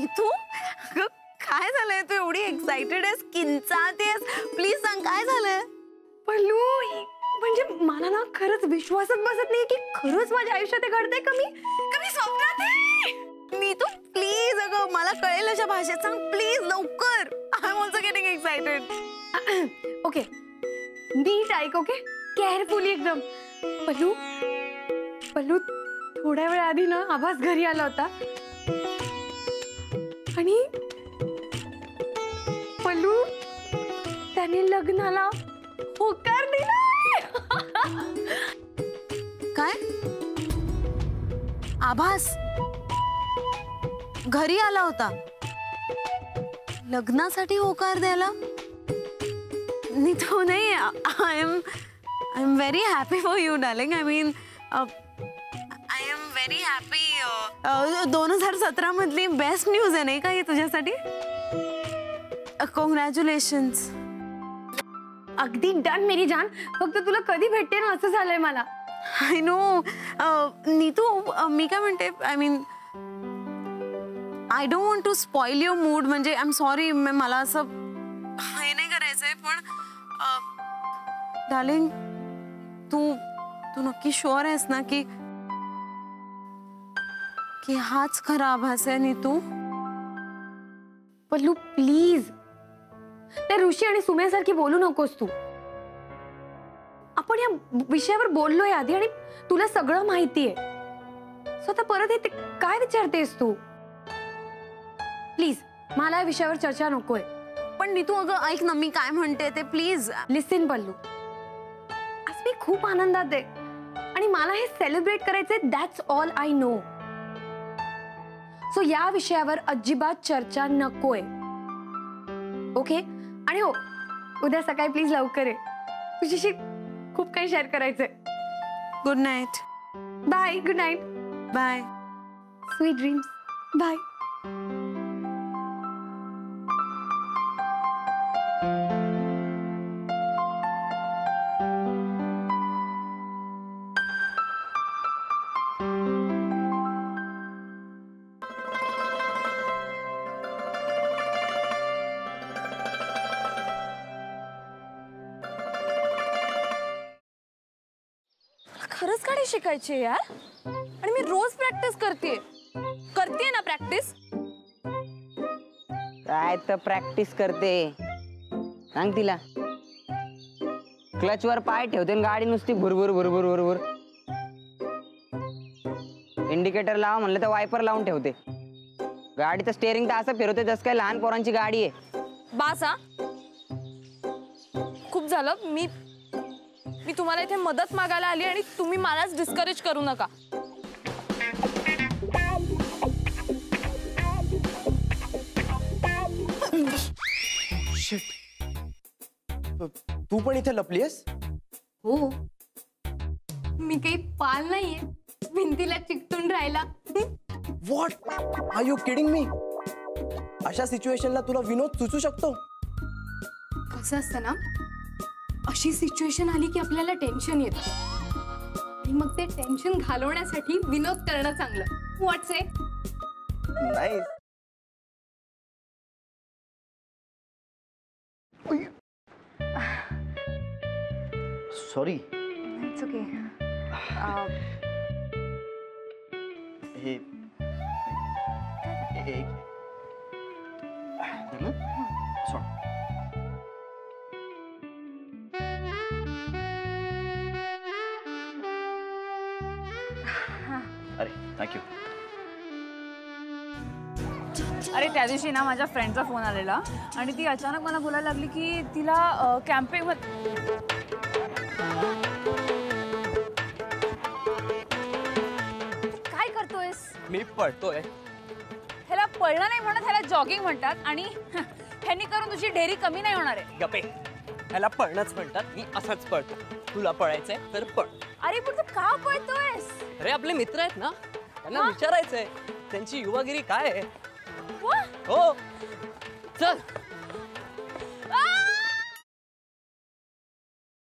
नीतू काय झालंय? तू एवढी एक्साइटेड आहेस, किंचाळतेस, प्लीज सांग काय झालंय? पल्लू, म्हणजे मला ना खरंच विश्वासच बसत नाही की खरंच माझ्या आयुष्यात हे घडतंय. कमी स्वप्नात आहे. नीतू प्लीज, अगं मला कळेल अशा भाषेत सांग प्लीज लवकर. I am also getting excited. Okay, नीट ऐक. ओके, केअरफुली एकदम. पल्लू पल्लू थोड्या वेळ आधी ना आभास घरी आला होता आणि पल्लू त्याने लग्नाला होकार दिला. काय? आभास घरी आला होता लग्नासाठी होकार द्यायला? नीतू नाही, I am very happy for you darling. I mean I am very happy. 2017 मधली बेस्ट न्यूज आहे नाही का ही तुझ्यासाठी? कॉंग्रॅच्युलेशन्स. अगदी डन मेरी जान. फक्त तुला कधी भेटते ना असं झालंय मला. I know. नीतू मी काय म्हणते, I mean I don't want to spoil your mood. म्हणजे आय एम सॉरी, मला असं हे नाही करायचंय, पण डार्लिंग तू नक्की शुअर आहेस ना की हाच खरा आभास आहे नीतू? पल्लू प्लीज, त्या ऋषी आणि सुम्यासारखी बोलू नकोस तू. आपण या विषयावर बोललोय आधी आणि तुला सगळं माहितीये. स्वतः परत येते काय विचारतेस तू? प्लीज मला या विषयावर चर्चा नकोय. पण नीतू अगं ऐक ना, मी काय म्हणते ते प्लीज लिसन. पल्लू, आज मी खूप आनंदात आहे आणि मला हे सेलिब्रेट करायचंय. That's all I know. So या विषयावर अजिबात चर्चा नकोय. ओके? आणि हो, उद्या सकाळी प्लीज लवकर ये. तुझ्याशी खूप काही शेअर करायचंय. Good night. Bye. Good night. Bye. Sweet dreams. Bye. खरंच गाडी शिकायची यार, आणि मी रोज प्रॅक्टिस करते ना प्रॅक्टिस. काय तर प्रॅक्टिस करते सांग तिला. क्लच वर पाय ठेवते गाडी नुसती भुरभुर भुरभुर भुरभुर. इंडिकेटर लावा म्हणलं तर वायपर लावून ठेवते. गाडीचं स्टेअरिंग तर असं फिरवते जसं काय लहान पोरांची गाडी आहे. बास हा, खूप झालं. मी तुम्हाला इथे मदत मागायला आली आणि तुम्ही मलाच डिस्करेज करू नका. तू पण इथे लपलीयस? हो, मी काही पाल नाहीये भिंतीला चिकटून राहिला. What are you kidding me? अशा सिच्युएशनला तुला विनोद सुचू शकतो? कसं असतं ना, अशी सिच्युएशन आली की आपल्याला टेन्शन येतं आणि मग ते टेन्शन घालवण्यासाठी विनोद करणं चांगलं. व्हॉट्स इट? नाही. सॉरी. It's okay. हे अरे थँक्यू. अरे त्या दिवशी ना माझ्या फ्रेंडचा फोन आलेला आणि ती अचानक मला बोलायला लागली की तिला कॅम्पिंग काय करतोयस? मी पळतोय. ह्याला पळणं नाही म्हणत, ह्याला जॉगिंग म्हणतात. आणि ह्यांनी करून तुझी ढेरी कमी नाही होणार आहे. गप्पे, ह्याला पळणंच म्हणतात. मी असंच पळतो. तुला पळायचंय तर पळ. अरे पण तू का पळतोयस? अरे आपले मित्र आहेत ना, त्यांना विचारायचंय त्यांची युवागिरी काय आहे. हो चल.